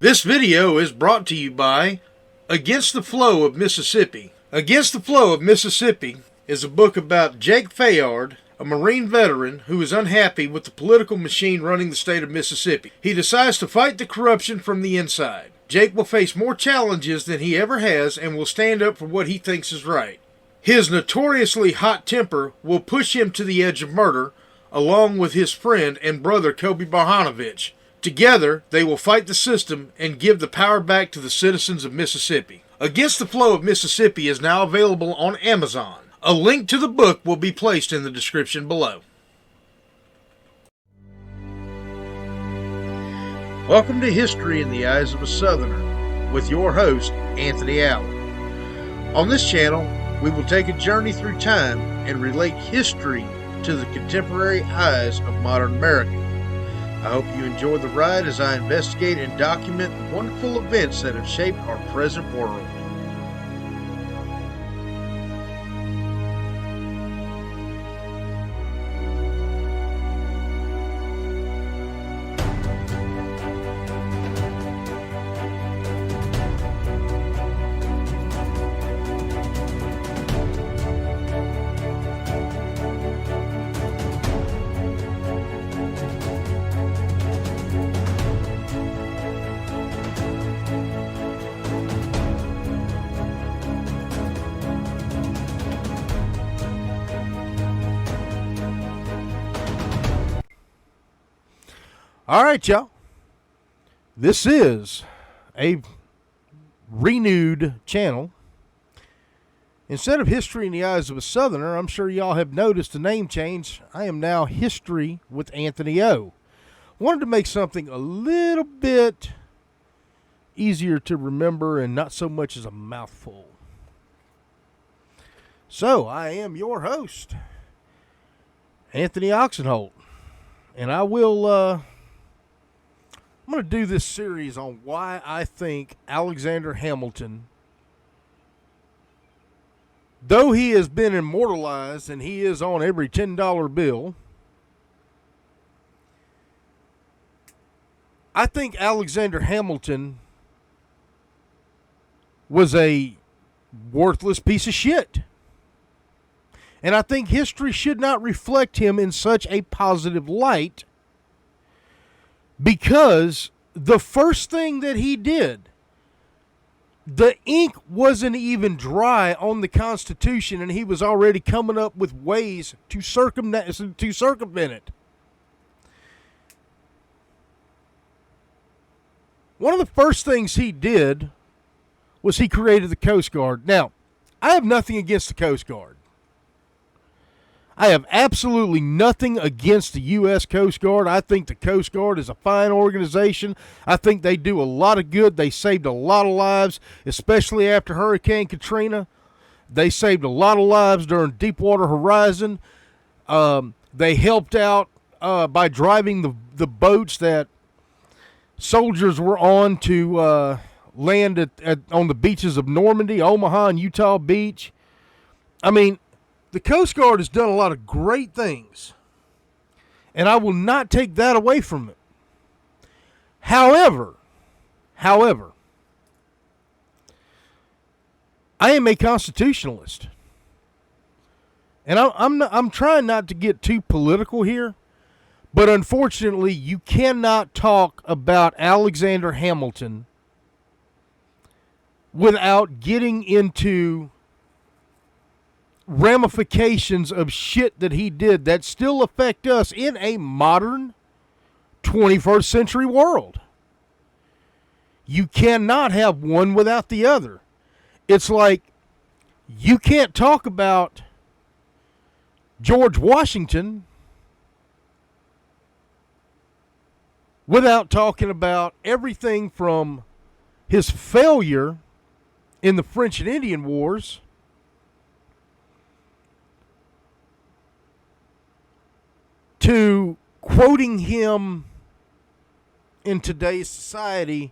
This video is brought to you by Against the Flow of Mississippi. Against the Flow of Mississippi is a book about Jake Fayard, a Marine veteran who is unhappy with the political machine running the state of Mississippi. He decides to fight the corruption from the inside. Jake will face more challenges than he ever has and will stand up for what he thinks is right. His notoriously hot temper will push him to the edge of murder, along with his friend and brother Kobe Barhanovich. Together, they will fight the system and give the power back to the citizens of Mississippi. Against the Flow of Mississippi is now available on Amazon. A link to the book will be placed in the description below. Welcome to History in the Eyes of a Southerner with your host, Anthony Allen. On this channel, we will take a journey through time and relate history to the contemporary eyes of modern America. I hope you enjoy the ride as I investigate and document the wonderful events that have shaped our present world. All right, y'all. This is a renewed channel. Instead of History in the Eyes of a Southerner, I'm sure y'all have noticed the name change. I am now History with Anthony O. Wanted to make something a little bit easier to remember and not so much as a mouthful. So, I am your host, Anthony Oksenholt. And I'm going to do this series on why I think Alexander Hamilton, though he has been immortalized and he is on every $10 bill, I think Alexander Hamilton was a worthless piece of shit. And I think history should not reflect him in such a positive light, because the first thing that he did, the ink wasn't even dry on the Constitution, and he was already coming up with ways to circumvent it. One of the first things he did was he created the Coast Guard. Now, I have nothing against the Coast Guard. I have absolutely nothing against the U.S. Coast Guard. I think the Coast Guard is a fine organization. I think they do a lot of good. They saved a lot of lives, especially after Hurricane Katrina. They saved a lot of lives during Deepwater Horizon. They helped out by driving the boats that soldiers were on to land on the beaches of Normandy, Omaha, and Utah Beach. I mean, the Coast Guard has done a lot of great things, and I will not take that away from it. However, I am a constitutionalist, and I'm trying not to get too political here, but unfortunately, you cannot talk about Alexander Hamilton without getting into ramifications of shit that he did that still affect us in a modern 21st century world. You cannot have one without the other. It's like you can't talk about George Washington without talking about everything from his failure in the French and Indian Wars to quoting him in today's society,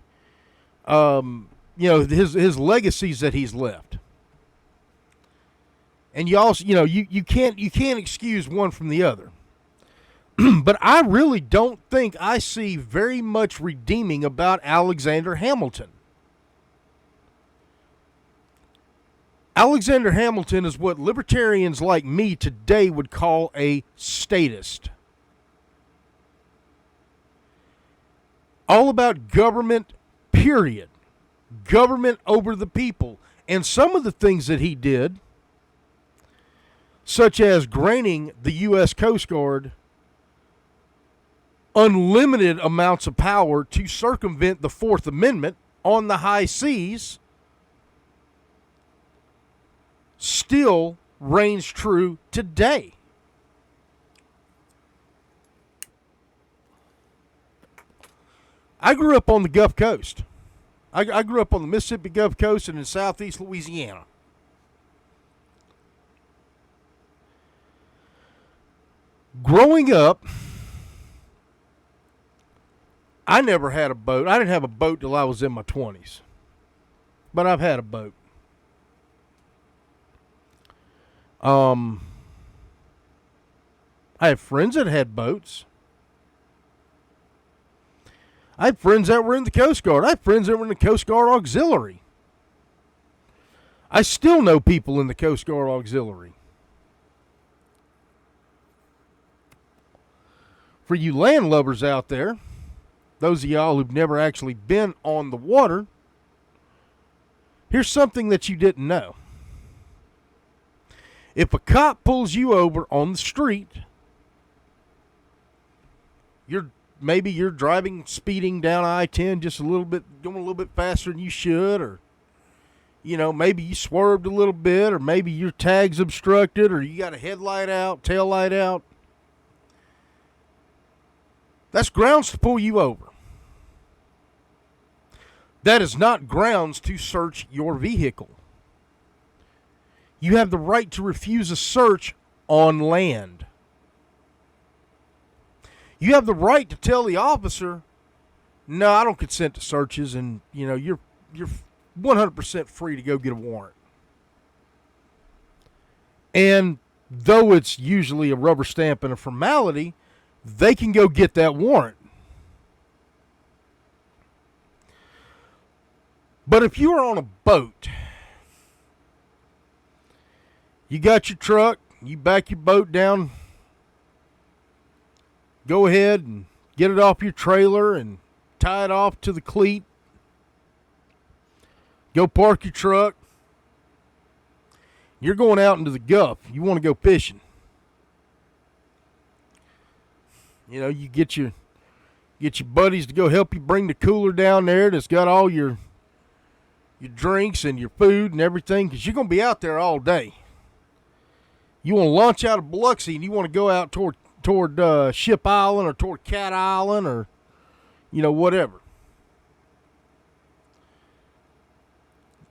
his legacies that he's left. And you also, you can't excuse one from the other. But I really don't think I see very much redeeming about Alexander Hamilton. Alexander Hamilton is what libertarians like me today would call a statist. All about government, period. Government over the people. And some of the things that he did, such as granting the U.S. Coast Guard unlimited amounts of power to circumvent the Fourth Amendment on the high seas, still reigns true today. I grew up on the Gulf Coast. I grew up on the Mississippi Gulf Coast and in southeast Louisiana. Growing up, I never had a boat. I didn't have a boat till I was in my 20s. But I've had a boat. I have friends that had boats. I had friends that were in the Coast Guard. I had friends that were in the Coast Guard Auxiliary. I still know people in the Coast Guard Auxiliary. For you land lovers out there, those of y'all who've never actually been on the water, here's something that you didn't know. If a cop pulls you over on the street, maybe you're driving, speeding down I-10 just a little bit, going a little bit faster than you should, or maybe you swerved a little bit, or maybe your tag's obstructed, or you got a headlight out, tail light out. That's grounds to pull you over. That is not grounds to search your vehicle. You have the right to refuse a search on land. You have the right to tell the officer, no, I don't consent to searches, and you're 100% free to go get a warrant. And though it's usually a rubber stamp and a formality, they can go get that warrant. But if you are on a boat, you got your truck, you back your boat down, go ahead and get it off your trailer and tie it off to the cleat. Go park your truck. You're going out into the Gulf. You want to go fishing. You get your buddies to go help you bring the cooler down there that's got all your drinks and your food and everything, because you're going to be out there all day. You want to launch out of Biloxi and you want to go out toward Ship Island or toward Cat Island or, whatever.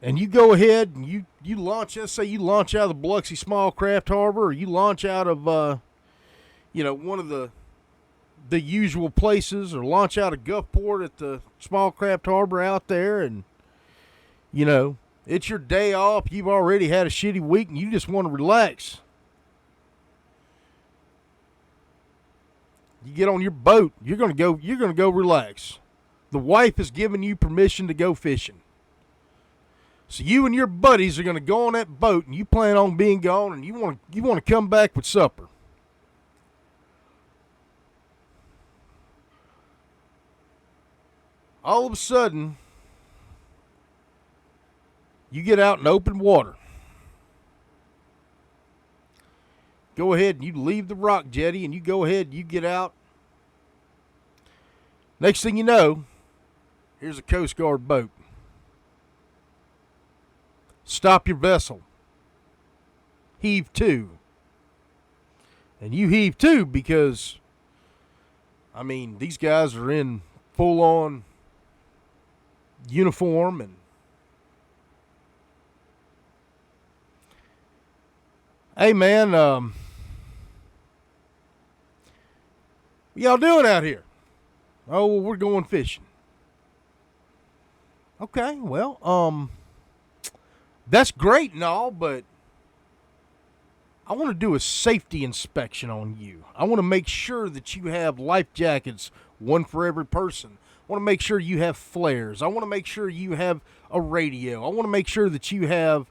And you go ahead and you launch, let's say you launch out of the Biloxi Small Craft Harbor, or you launch out of, one of the usual places, or launch out of Gulfport at the Small Craft Harbor out there, and, it's your day off. You've already had a shitty week and you just want to relax. You get on your boat, you're gonna go relax. The wife has given you permission to go fishing. So you and your buddies are gonna go on that boat, and you plan on being gone, and you want to come back with supper. All of a sudden, you get out in open water. Go ahead and you leave the rock jetty, and you go ahead and you get out. Next thing you know, here's a Coast Guard boat. Stop your vessel. Heave to. And you heave to because, these guys are in full-on uniform, and hey, man, what y'all doing out here? Oh, well, we're going fishing. Okay, well, that's great and all, but I want to do a safety inspection on you. I want to make sure that you have life jackets, one for every person. I want to make sure you have flares. I want to make sure you have a radio. I want to make sure that you have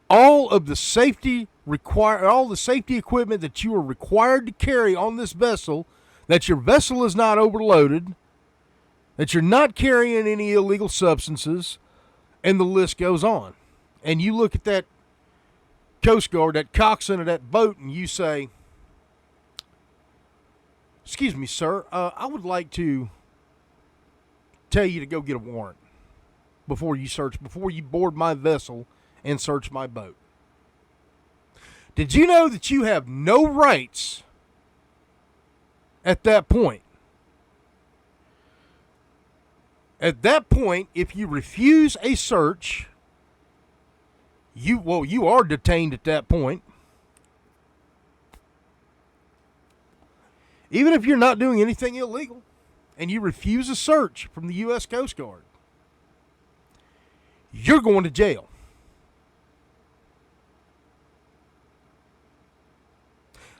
all the safety equipment that you are required to carry on this vessel, that your vessel is not overloaded, that you're not carrying any illegal substances, and the list goes on. And you look at that Coast Guard, that coxswain of that boat, and you say, "Excuse me, sir, I would like to tell you to go get a warrant before you board my vessel and search my boat." Did you know that you have no rights at that point? At that point, if you refuse a search, you are detained at that point. Even if you're not doing anything illegal and you refuse a search from the U.S. Coast Guard, you're going to jail.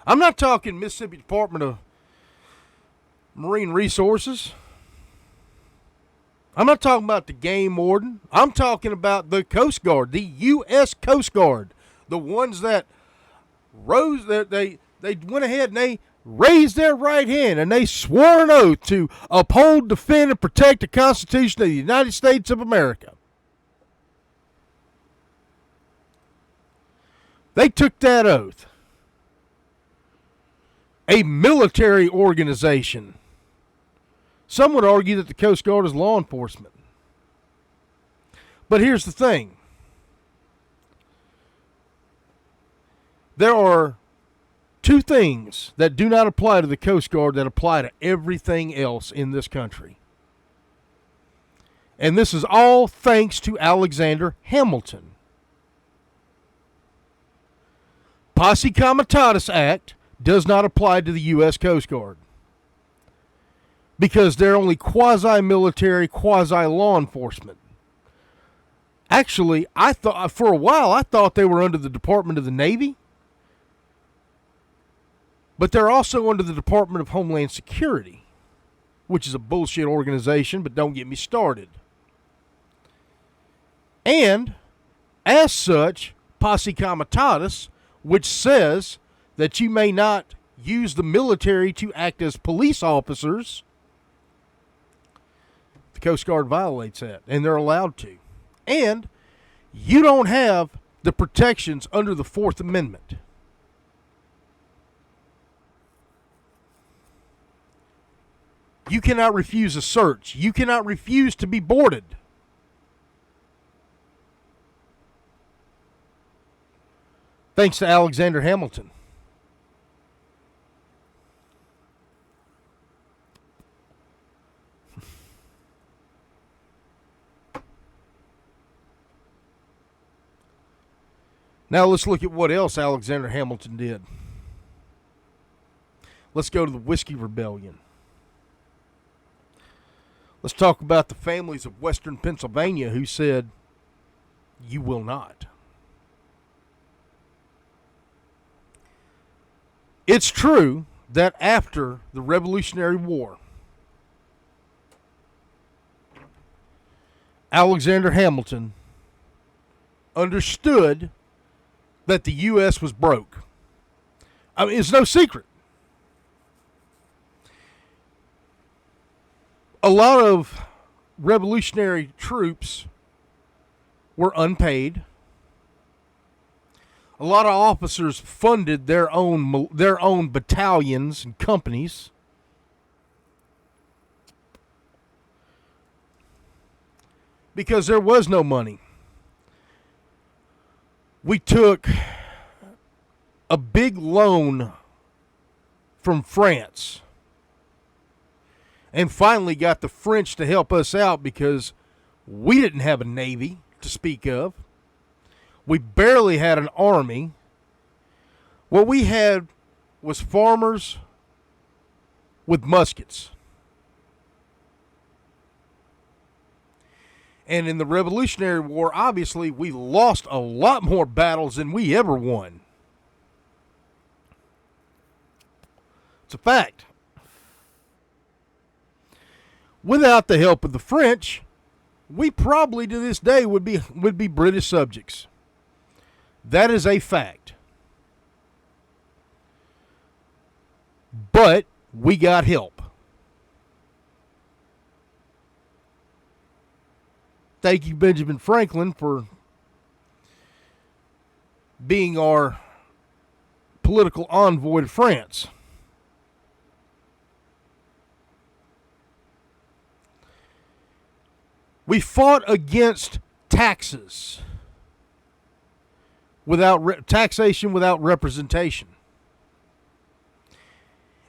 I'm not talking Mississippi Department of Marine Resources. I'm not talking about the game warden. I'm talking about the Coast Guard, the U.S. Coast Guard, the ones that they went ahead and they raised their right hand and they swore an oath to uphold, defend, and protect the Constitution of the United States of America. They took that oath. A military organization. Some would argue that the Coast Guard is law enforcement. But here's the thing. There are two things that do not apply to the Coast Guard that apply to everything else in this country. And this is all thanks to Alexander Hamilton. Posse Comitatus Act does not apply to the U.S. Coast Guard because they're only quasi-military, quasi-law enforcement. Actually, for a while I thought they were under the Department of the Navy, but they're also under the Department of Homeland Security, which is a bullshit organization, but don't get me started. And, as such, Posse Comitatus, which says that you may not use the military to act as police officers, the Coast Guard violates that, and they're allowed to. And you don't have the protections under the Fourth Amendment. You cannot refuse a search. You cannot refuse to be boarded. Thanks to Alexander Hamilton. Now let's look at what else Alexander Hamilton did. Let's go to the Whiskey Rebellion. Let's talk about the families of Western Pennsylvania who said, "You will not." It's true that after the Revolutionary War, Alexander Hamilton understood that the U.S. was broke. I mean, it's no secret. A lot of revolutionary troops were unpaid. A lot of officers funded their own battalions and companies. Because there was no money. We took a big loan from France and finally got the French to help us out because we didn't have a navy to speak of. We barely had an army. What we had was farmers with muskets. And in the Revolutionary War, obviously, we lost a lot more battles than we ever won. just a fact. Without the help of the French, we probably to this day would be British subjects. That is a fact. But we got help. Thank you, Benjamin Franklin, for being our political envoy to France. We fought against taxes without taxation without representation.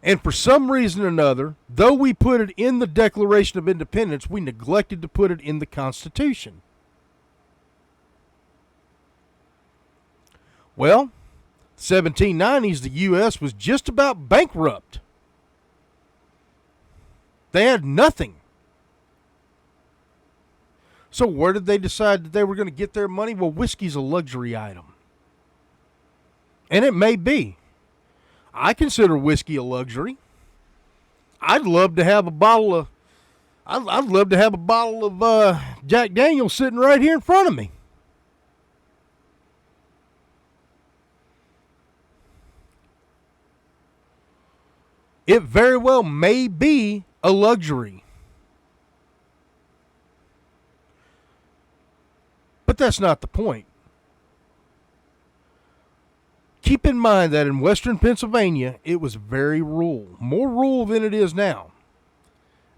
And for some reason or another, though we put it in the Declaration of Independence, we neglected to put it in the Constitution. Well, 1790s, the U.S. was just about bankrupt. They had nothing. So where did they decide that they were going to get their money? Well, whiskey's a luxury item. And it may be. I consider whiskey a luxury. I'd love to have a bottle of Jack Daniel's sitting right here in front of me. It very well may be a luxury. But that's not the point. Keep in mind that in western Pennsylvania, it was very rural. More rural than it is now.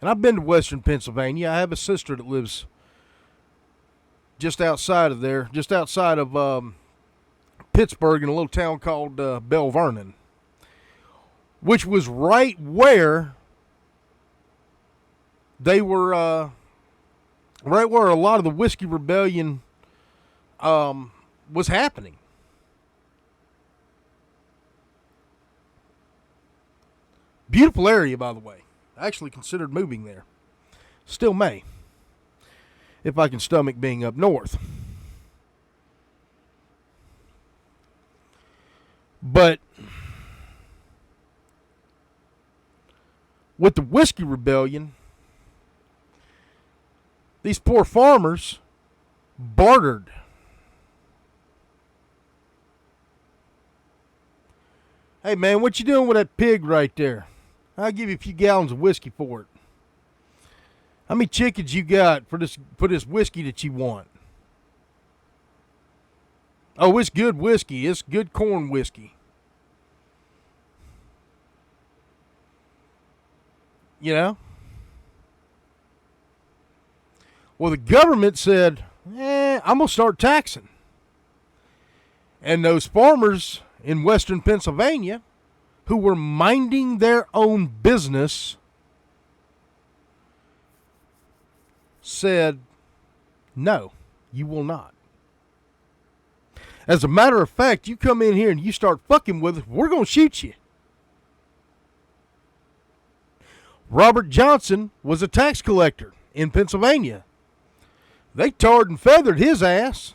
And I've been to western Pennsylvania. I have a sister that lives just outside of there, just outside of Pittsburgh in a little town called Belle Vernon, which was right where they were, right where a lot of the Whiskey Rebellion was happening. Beautiful area, by the way. I actually considered moving there. Still may, if I can stomach being up north. But with the Whiskey Rebellion, these poor farmers bartered. Hey, man, what you doing with that pig right there? I'll give you a few gallons of whiskey for it. How many chickens you got for this whiskey that you want? Oh, it's good whiskey. It's good corn whiskey. You know? Well, the government said, I'm going to start taxing. And those farmers in western Pennsylvania who were minding their own business said, no, you will not. As a matter of fact, you come in here and you start fucking with us, we're going to shoot you. Robert Johnson was a tax collector in Pennsylvania. They tarred and feathered his ass.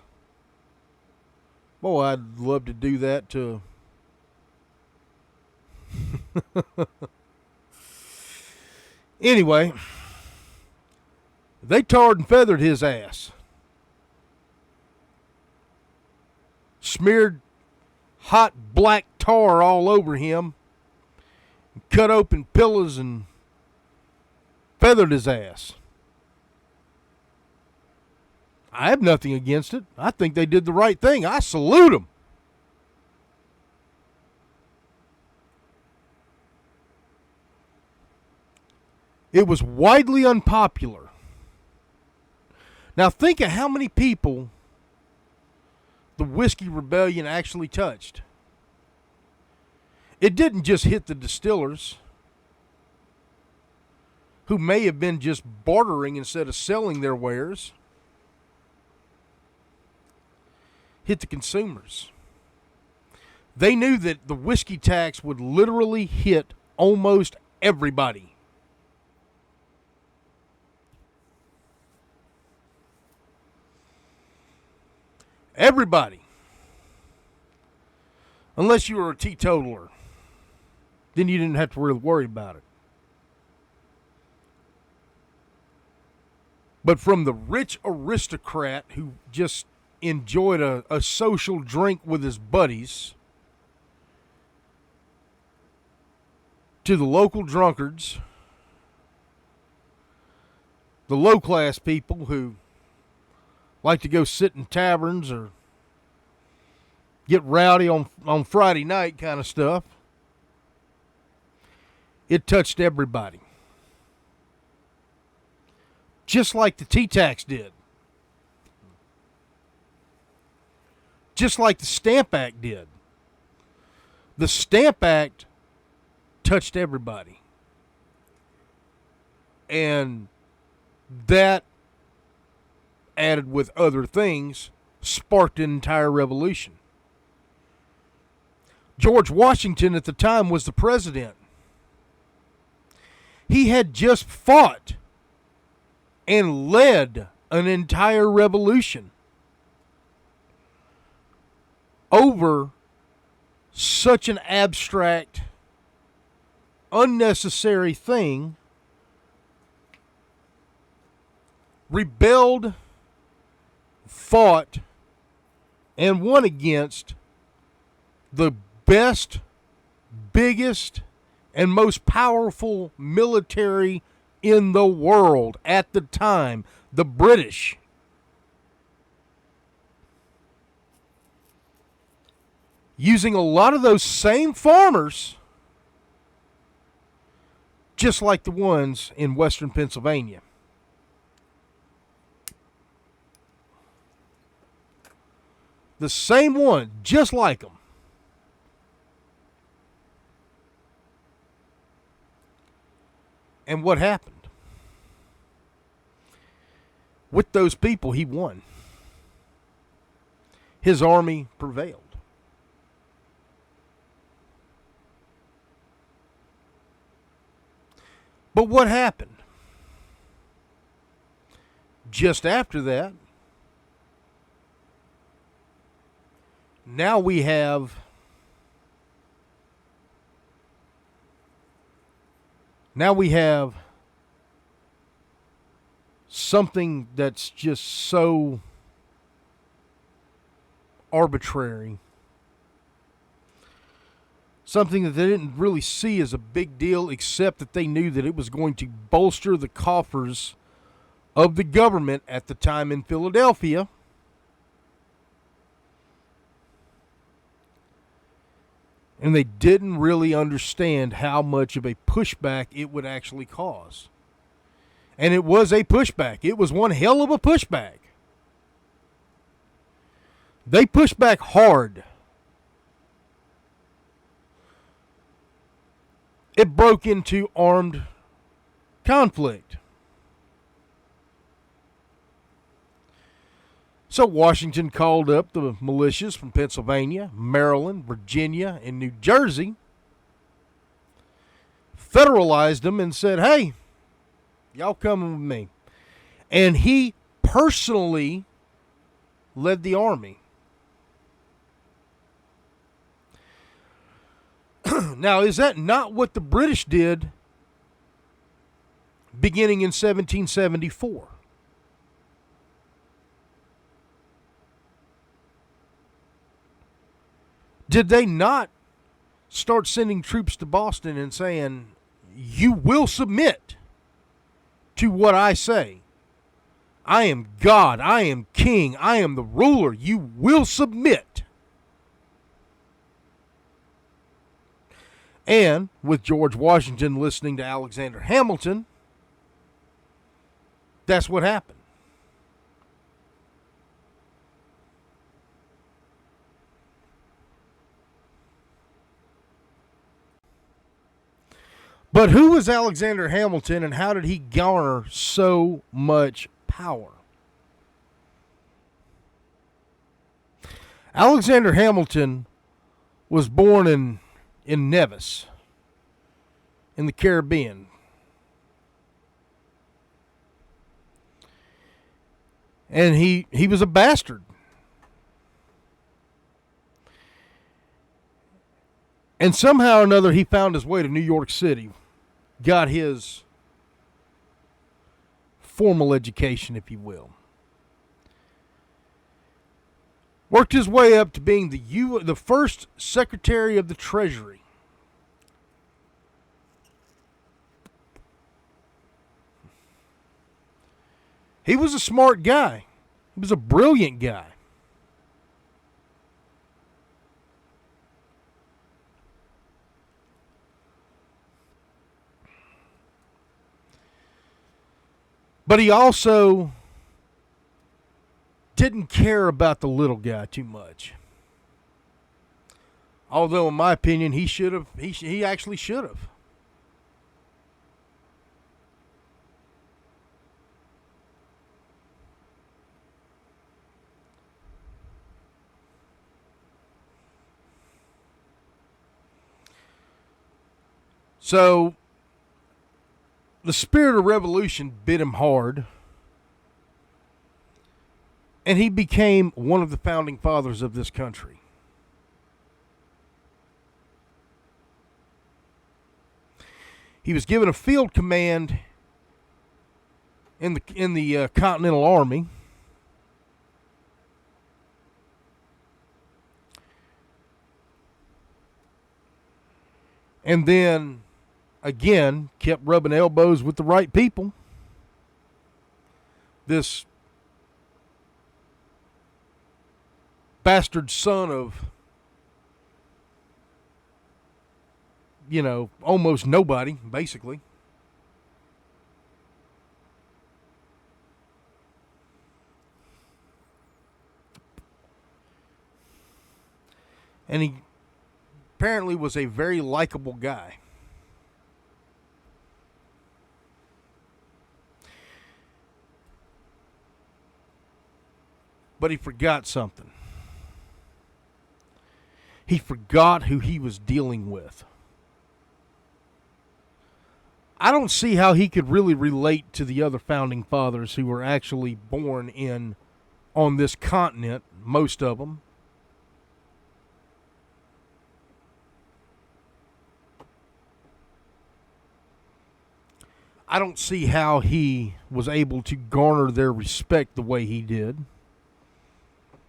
Boy, I'd love to do that to... Anyway, they tarred and feathered his ass. Smeared hot black tar all over him. Cut open pillows and feathered his ass. I have nothing against it. I think they did the right thing. I salute them. It was widely unpopular. Now think of how many people the Whiskey Rebellion actually touched. It didn't just hit the distillers, who may have been just bartering instead of selling their wares. Hit the consumers. They knew that the whiskey tax would literally hit almost everybody. Everybody. Unless you were a teetotaler. then you didn't have to really worry about it. But from the rich aristocrat who just enjoyed a social drink with his buddies to the local drunkards, the low-class people who like to go sit in taverns or get rowdy on Friday night kind of stuff, it touched everybody. Just like the T-Tax did. Just like the Stamp Act did. The Stamp Act touched everybody. And that, added with other things, sparked an entire revolution. George Washington at the time was the president. He had just fought and led an entire revolution over such an abstract, unnecessary thing, rebelled, fought, and won against the best, biggest, and most powerful military in the world at the time, the British. Using a lot of those same farmers, just like the ones in western Pennsylvania. The same one, just like them. And what happened? With those people, he won. His army prevailed. But what happened? Just after that, now we have something that's just so arbitrary. Something that they didn't really see as a big deal, except that they knew that it was going to bolster the coffers of the government at the time in Philadelphia. And they didn't really understand how much of a pushback it would actually cause. And it was a pushback. It was one hell of a pushback. They pushed back hard. It broke into armed conflict. So Washington called up the militias from Pennsylvania, Maryland, Virginia, and New Jersey, federalized them, and said, hey, y'all coming with me. And he personally led the army. Now, is that not what the British did beginning in 1774? Did they not start sending troops to Boston and saying, you will submit to what I say? I am God. I am king. I am the ruler. You will submit. And with George Washington listening to Alexander Hamilton, that's what happened. But who was Alexander Hamilton, and how did he garner so much power? Alexander Hamilton was born in Nevis, in the Caribbean. And he was a bastard. And somehow or another, he found his way to New York City, got his formal education, if you will. Worked his way up to being the first Secretary of the Treasury. He was a smart guy. He was a brilliant guy. But he also didn't care about the little guy too much. Although, in my opinion, he should have. He actually should have. So, the spirit of revolution bit him hard, and he became one of the founding fathers of this country. He was given a field command in the Continental Army. And then, again, kept rubbing elbows with the right people. This bastard son of, almost nobody, basically. And he apparently was a very likable guy. But he forgot something. He forgot who he was dealing with. I don't see how he could really relate to the other founding fathers who were actually born on this continent, most of them. I don't see how he was able to garner their respect the way he did.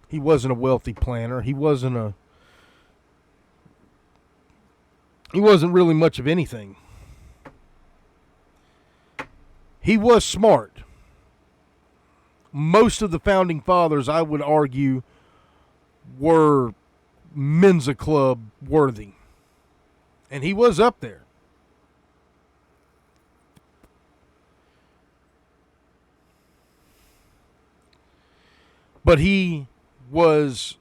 He wasn't a wealthy planner. He wasn't really much of anything. He was smart. Most of the founding fathers, I would argue, were Mensa Club worthy. And he was up there. But he was...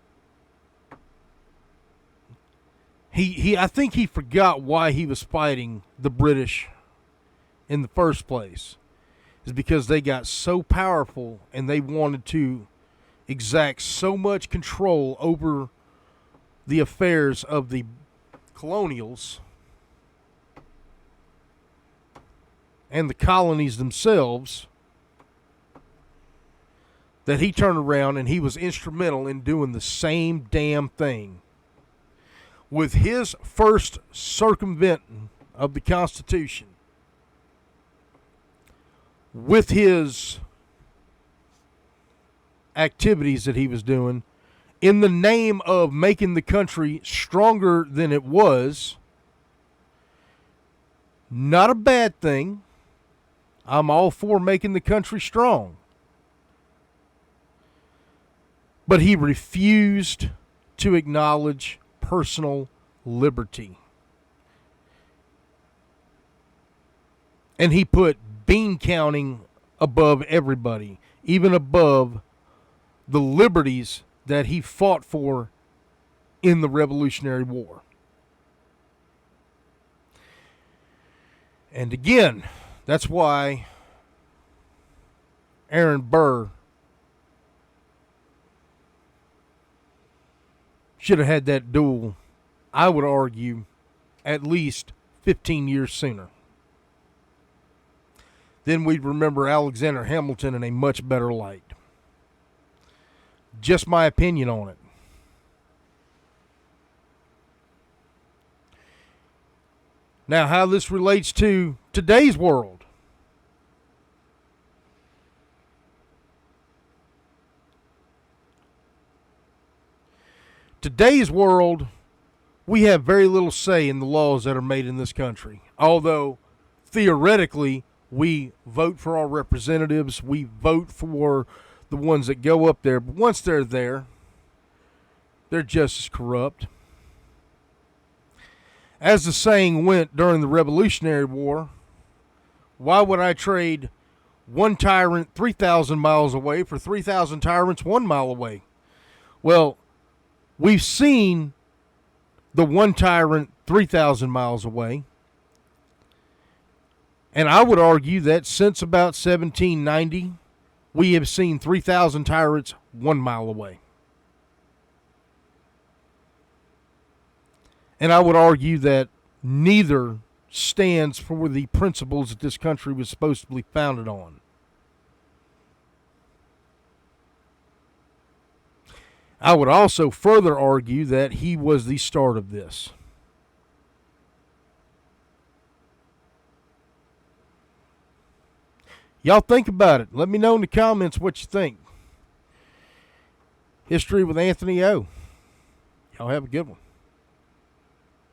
I think he forgot why he was fighting the British in the first place. Is because they got so powerful and they wanted to exact so much control over the affairs of the colonials and the colonies themselves that he turned around and he was instrumental in doing the same damn thing. With his first circumventing of the Constitution, with his activities that he was doing, in the name of making the country stronger than it was, not a bad thing. I'm all for making the country strong. But he refused to acknowledge personal liberty. And he put bean counting above everybody, even above the liberties that he fought for in the Revolutionary War. And again, that's why Aaron Burr should have had that duel, I would argue, at least 15 years sooner. Then we'd remember Alexander Hamilton in a much better light. Just my opinion on it. Now, how this relates to today's world. Today's world, we have very little say in the laws that are made in this country. Although, theoretically, we vote for our representatives, we vote for the ones that go up there. But once they're there, they're just as corrupt. As the saying went during the Revolutionary War, why would I trade one tyrant 3,000 miles away for 3,000 tyrants 1 mile away? Well, we've seen the one tyrant 3,000 miles away. And I would argue that since about 1790, we have seen 3,000 tyrants 1 mile away. And I would argue that neither stands for the principles that this country was supposed to be founded on. I would also further argue that he was the start of this. Y'all think about it. Let me know in the comments what you think. History with Anthony O. Y'all have a good one.